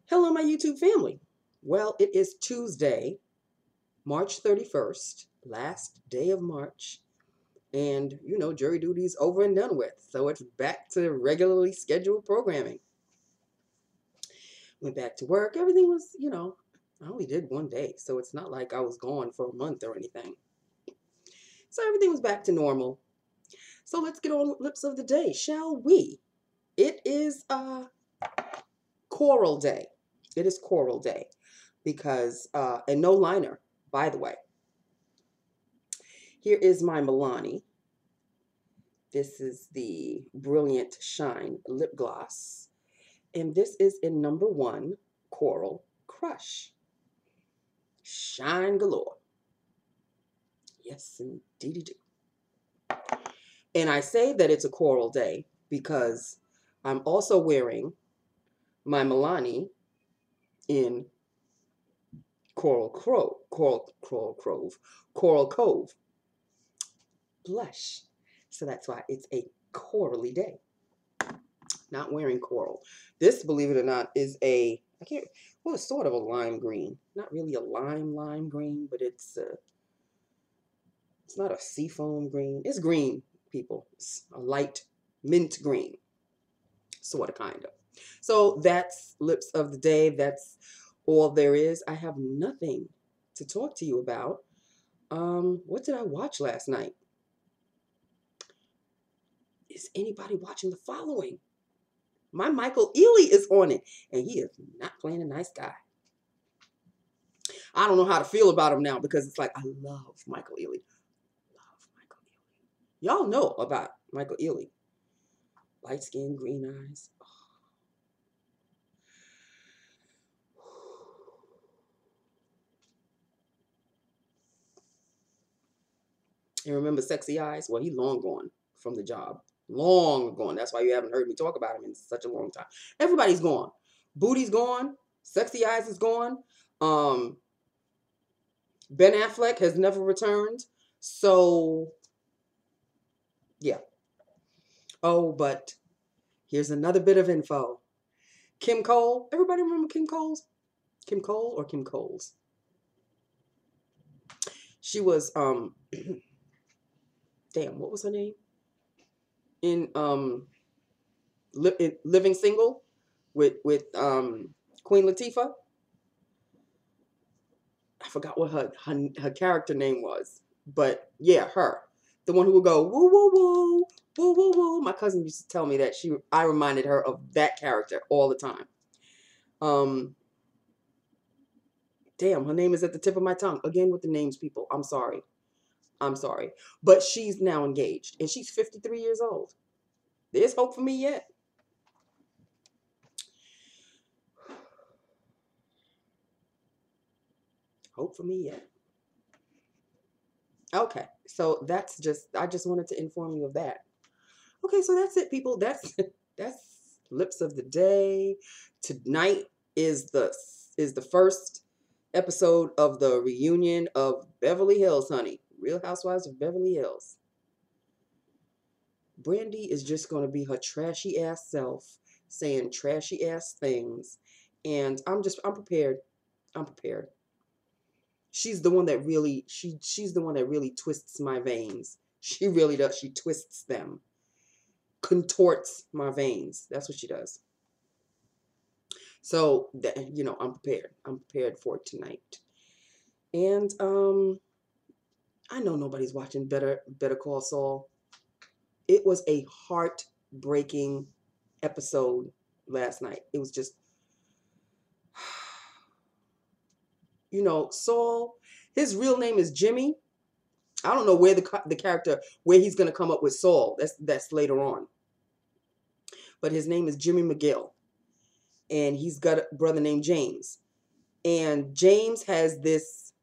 Hello, my YouTube family. Well, it is Tuesday, March 31st, last day of March. And, jury duty is over and done with. So it's back to regularly scheduled programming. Went back to work. Everything was, I only did one day. So it's not like I was gone for a month or anything. So everything was back to normal. So let's get on with Lips of the Day, shall we? It is Coral Day. It is Coral Day because, and no liner, by the way. Here is my Milani. This is the Brilliant Shine Lip Gloss. And this is in number 1, Coral Crush. Shine galore. Yes, indeedy do. And I say that it's a Coral Day because I'm also wearing my Milani in Coral Cove blush. So that's why it's a corally day. Not wearing coral. This, believe it or not, is it's sort of a lime green. Not really a lime green, but it's not a seafoam green. It's green, people. It's a light mint green. Sort of, kind of. So that's Lips of the Day. That's all there is. I have nothing to talk to you about. What did I watch last night? Is anybody watching the following? My Michael Ealy is on it, and he is not playing a nice guy. I don't know how to feel about him now because it's like, I love Michael Ealy. Y'all know about Michael Ealy. Light skin, green eyes. And remember Sexy Eyes? Well, he long gone from the job. Long gone. That's why you haven't heard me talk about him in such a long time. Everybody's gone. Booty's gone. Sexy Eyes is gone. Ben Affleck has never returned. So, yeah. Oh, but here's another bit of info. Kim Cole. Everybody remember Kim Cole's? Kim Cole or Kim Coles? She was, damn, what was her name? In Living Single with Queen Latifah. I forgot what her character name was, but yeah, her, the one who would go woo woo woo woo woo woo. My cousin used to tell me that I reminded her of that character all the time. Damn, her name is at the tip of my tongue. Again with the names, people. I'm sorry. But she's now engaged, and she's 53 years old. There's hope for me yet. Hope for me yet. Okay, so I just wanted to inform you of that. Okay, so that's it, people. That's Lips of the Day. Tonight is the first episode of the reunion of Beverly Hills, honey. Real Housewives of Beverly Hills. Brandy is just going to be her trashy ass self, saying trashy ass things, and I'm prepared. I'm prepared. She's the one that really she's the one that really twists my veins. She really does. She twists them, contorts my veins. That's what she does. So that, I'm prepared. I'm prepared for it tonight. And I know nobody's watching Better Call Saul. It was a heartbreaking episode last night. It was just, Saul, his real name is Jimmy. I don't know where the character, where he's going to come up with Saul. That's later on. But his name is Jimmy McGill. And he's got a brother named James. And James has this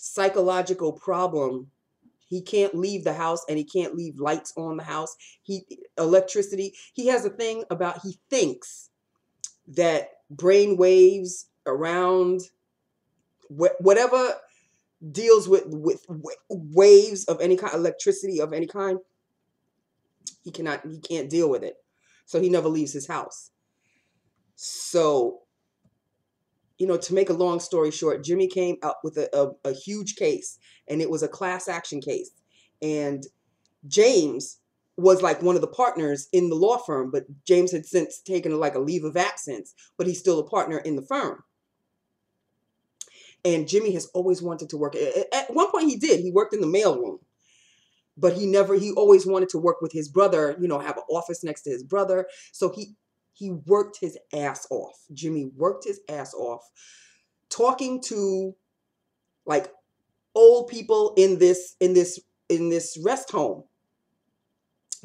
psychological problem. He can't leave the house, and he can't leave lights on the house. Electricity. He has a thing about, he thinks that brain waves around whatever deals with waves of any kind, electricity of any kind, he can't deal with it. So he never leaves his house. So, to make a long story short, Jimmy came out with a huge case, and it was a class action case. And James was like one of the partners in the law firm, but James had since taken like a leave of absence, but he's still a partner in the firm. And Jimmy has always wanted to work. At one point he did. He worked in the mailroom, but he always wanted to work with his brother, have an office next to his brother. So he worked his ass off. Jimmy worked his ass off talking to like old people in this rest home.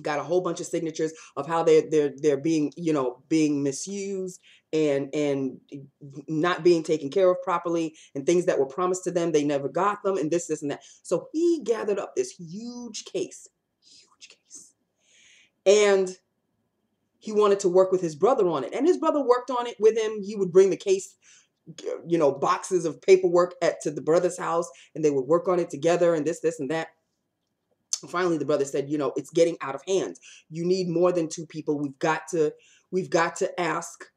Got a whole bunch of signatures of how they're being misused and not being taken care of properly, and things that were promised to them they never got them, and this and that. So he gathered up this huge case, and he wanted to work with his brother on it, and his brother worked on it with him. He would bring the case, boxes of paperwork to the brother's house, and they would work on it together, and this and that. Finally, the brother said, it's getting out of hand. You need more than two people. We've got to ask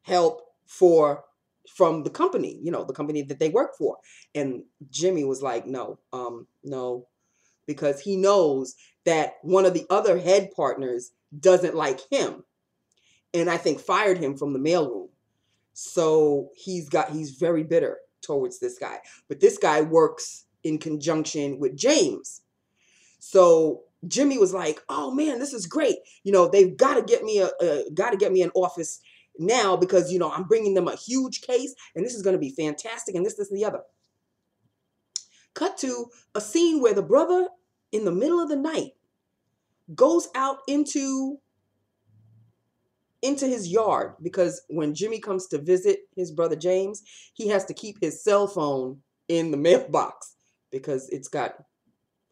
help from the company, the company that they work for. And Jimmy was like, no, because he knows that one of the other head partners doesn't like him, and I think fired him from the mailroom. So he's very bitter towards this guy. But this guy works in conjunction with James. So Jimmy was like, "Oh man, this is great. They've got to get me an office now, because I'm bringing them a huge case, and this is going to be fantastic, and this and the other." Cut to a scene where the brother, in the middle of the night, goes out into his yard, because when Jimmy comes to visit his brother James, he has to keep his cell phone in the mailbox because it's got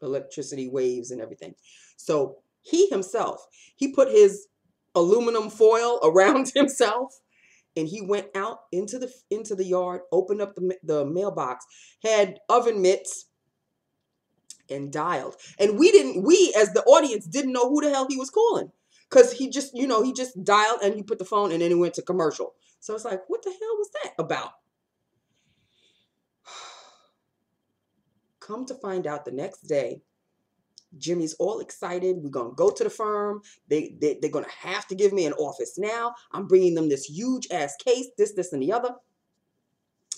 electricity waves and everything. So he put his aluminum foil around himself, and he went out into the yard, opened up the mailbox, had oven mitts, and dialed. And we as the audience didn't know who the hell he was calling, because he just dialed, and he put the phone, and then it went to commercial. So it's like, what the hell was that about? Come to find out, the next day, Jimmy's all excited. We're going to go to the firm. They're going to have to give me an office now. I'm bringing them this huge ass case, this, and the other.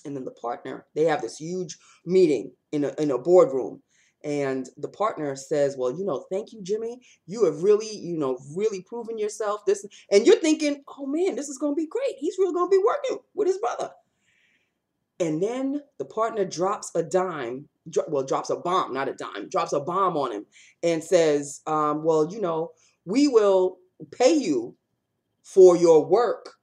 And then the partner, they have this huge meeting in a boardroom. And the partner says, "Well, thank you, Jimmy. You have really, really proven yourself." And you're thinking, "Oh man, this is going to be great. He's really going to be working with his brother." And then the partner drops a bomb, not a dime, drops a bomb on him, and says, "Well, we will pay you for your work."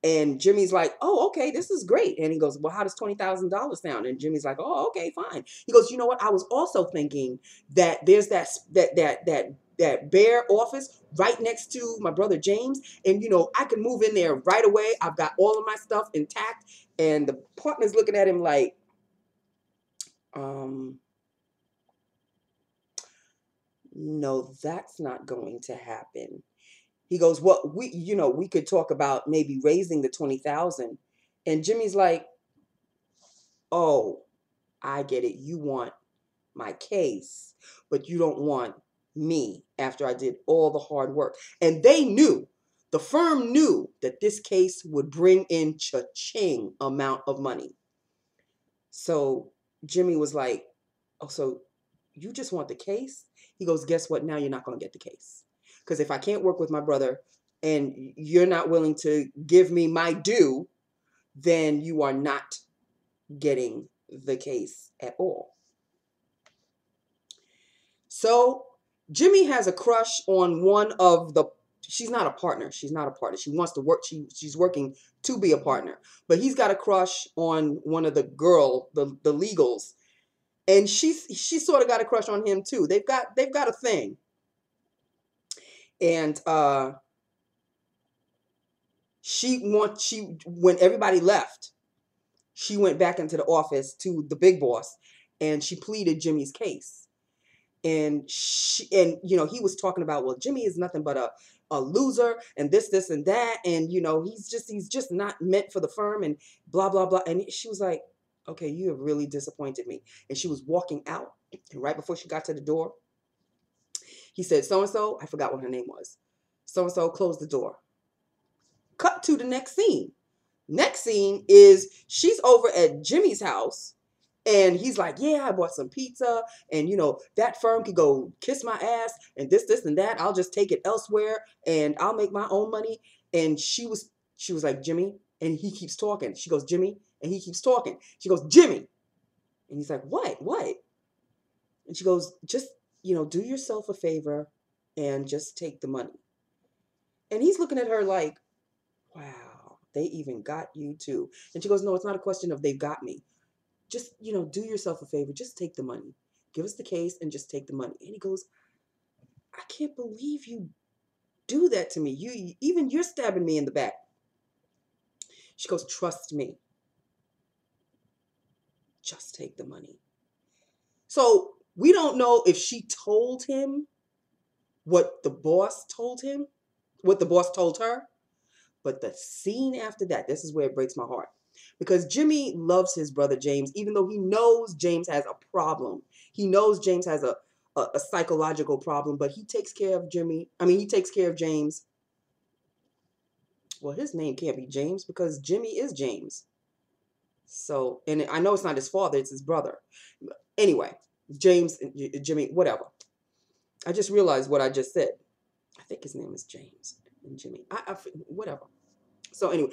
And Jimmy's like, "Oh, okay, this is great." And he goes, "Well, how does $20,000 sound?" And Jimmy's like, "Oh, okay, fine." He goes, "You know what? I was also thinking that there's that bare office right next to my brother James, and I can move in there right away. I've got all of my stuff intact." And the partner's looking at him like, "No, that's not going to happen." He goes, "Well, we could talk about maybe raising the 20,000. And Jimmy's like, "Oh, I get it. You want my case, but you don't want me after I did all the hard work." And the firm knew that this case would bring in cha-ching amount of money. So Jimmy was like, "Oh, so you just want the case?" He goes, "Guess what? Now you're not going to get the case. Because if I can't work with my brother and you're not willing to give me my due, then you are not getting the case at all." So Jimmy has a crush on one of she's not a partner. She wants to work. She's working to be a partner, but he's got a crush on one of the legals. And she sort of got a crush on him too. They've got a thing. And when everybody left, she went back into the office to the big boss, and she pleaded Jimmy's case. And he was talking about, well, Jimmy is nothing but a loser and this and that, and he's just not meant for the firm, and blah blah blah. And she was like, okay, you have really disappointed me. And she was walking out, and right before she got to the door, he said, so and so, I forgot what her name was, so and so, closed the door. Cut to the next scene. Next scene is she's over at Jimmy's house, and he's like, yeah, I bought some pizza, and that firm could go kiss my ass, and this and that. I'll just take it elsewhere, and I'll make my own money. And she was like, Jimmy, and he keeps talking. She goes, Jimmy, and he keeps talking. She goes, Jimmy, and he's like, what? And she goes, just do yourself a favor and just take the money. And he's looking at her like, wow, they even got you too. And she goes, no, it's not a question of they've got me. Just, do yourself a favor. Just take the money. Give us the case and just take the money. And he goes, I can't believe you do that to me. You're stabbing me in the back. She goes, trust me. Just take the money. So we don't know if she told him what the boss told him, what the boss told her. But the scene after that, this is where it breaks my heart. Because Jimmy loves his brother James, even though he knows James has a problem. He knows James has a psychological problem, but he takes care of he takes care of James. Well, his name can't be James because Jimmy is James. So, and I know it's not his father, it's his brother. Anyway, James, Jimmy, whatever. I just realized what I just said. I think his name is James and Jimmy. Whatever. So anyway,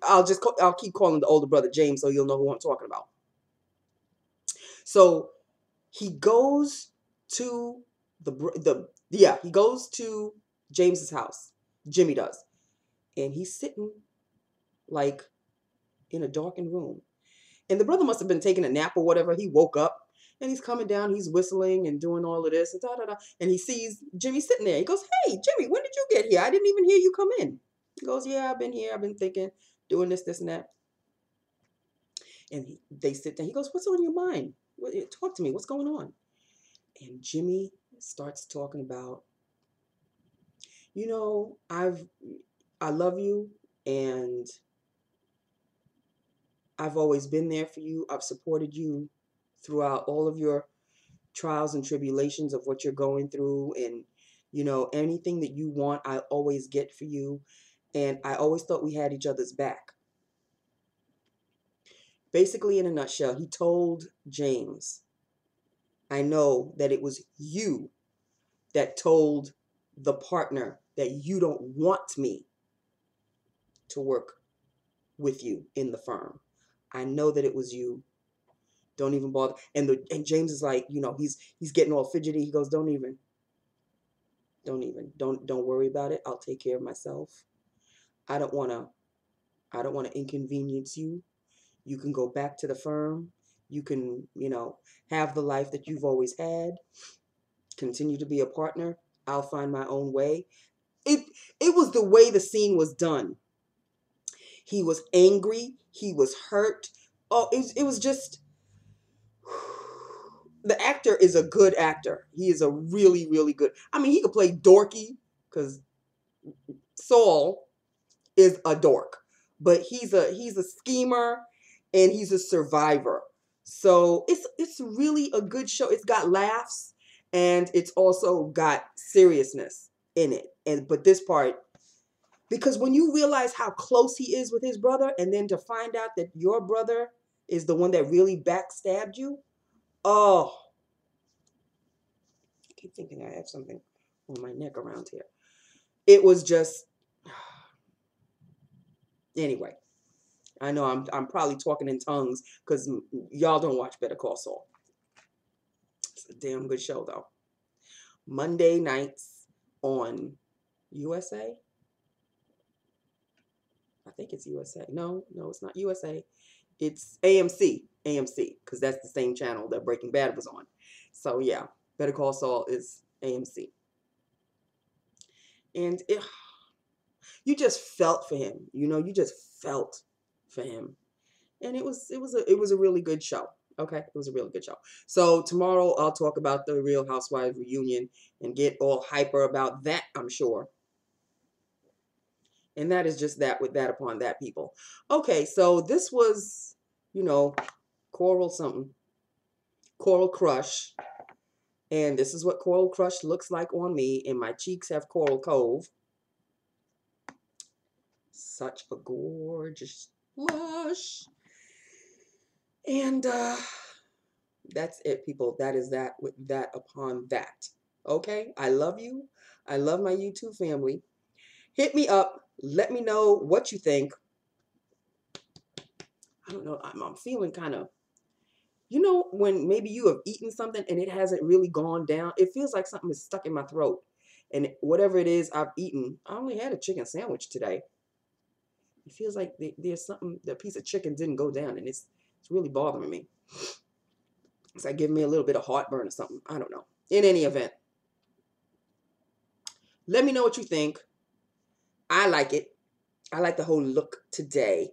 I'll keep calling the older brother James so you'll know who I'm talking about. So he goes to he goes to James's house. Jimmy does. And he's sitting like in a darkened room. And the brother must have been taking a nap or whatever. He woke up and he's coming down, he's whistling and doing all of this and and he sees Jimmy sitting there. He goes, hey, Jimmy, when did you get here? I didn't even hear you come in. He goes, yeah, I've been here. I've been thinking, doing this and that. And they sit down. He goes, what's on your mind? Talk to me. What's going on? And Jimmy starts talking about, I love you, and I've always been there for you. I've supported you throughout all of your trials and tribulations of what you're going through. And, anything that you want, I always get for you. And I always thought we had each other's back. Basically, in a nutshell, he told James, I know that it was you that told the partner that you don't want me to work with you in the firm. I know that it was you. Don't even bother. And James is like, he's getting all fidgety. He goes, don't worry about it. I'll take care of myself. I don't want to inconvenience you. You can go back to the firm. You can, have the life that you've always had. Continue to be a partner. I'll find my own way. It was the way the scene was done. He was angry. He was hurt. Oh, it was just, the actor is a good actor. He is a really, really good. He could play dorky because Saul is a dork, but he's a schemer and he's a survivor. So it's really a good show. It's got laughs and it's also got seriousness in it. But this part, because when you realize how close he is with his brother, and then to find out that your brother is the one that really backstabbed you, oh, I keep thinking I have something on my neck around here. It was just, anyway. I know I'm probably talking in tongues because y'all don't watch Better Call Saul. It's a damn good show though. Monday nights on USA. I think it's USA. No, it's not USA. It's AMC. AMC, because that's the same channel that Breaking Bad was on. So yeah, Better Call Saul is AMC. And you just felt for him. You just felt for him. And it was a really good show. Okay, it was a really good show. So tomorrow I'll talk about the Real Housewives reunion and get all hyper about that, I'm sure. And that is just that with that upon that, people. Okay, so this was, you know, Coral something. Coral Crush. And this is what Coral Crush looks like on me. And my cheeks have Coral Cove. Such a gorgeous blush. And that's it, people. That is that with that upon that. Okay? I love you. I love my YouTube family. Hit me up. Let me know what you think. I don't know. I'm feeling kind of, you know, when maybe you have eaten something and it hasn't really gone down. It feels like something is stuck in my throat. And whatever it is I've eaten, I only had a chicken sandwich today. It feels like there's something, the piece of chicken didn't go down, and it's really bothering me. It's like giving me a little bit of heartburn or something. I don't know. In any event, let me know what you think. I like it. I like the whole look today.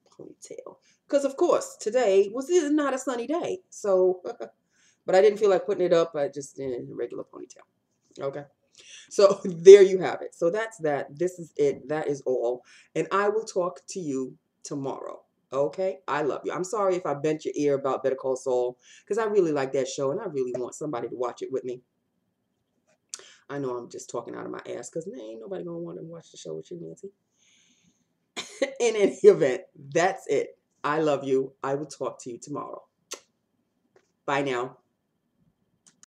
Ponytail. Because, of course, today was not a sunny day. So, but I didn't feel like putting it up. I just did a regular ponytail. Okay. So, there you have it. So, that's that. This is it. That is all. And I will talk to you tomorrow. Okay? I love you. I'm sorry if I bent your ear about Better Call Saul, because I really like that show and I really want somebody to watch it with me. I know I'm just talking out of my ass because ain't nobody going to want to watch the show with you, Nancy. In any event, that's it. I love you. I will talk to you tomorrow. Bye now.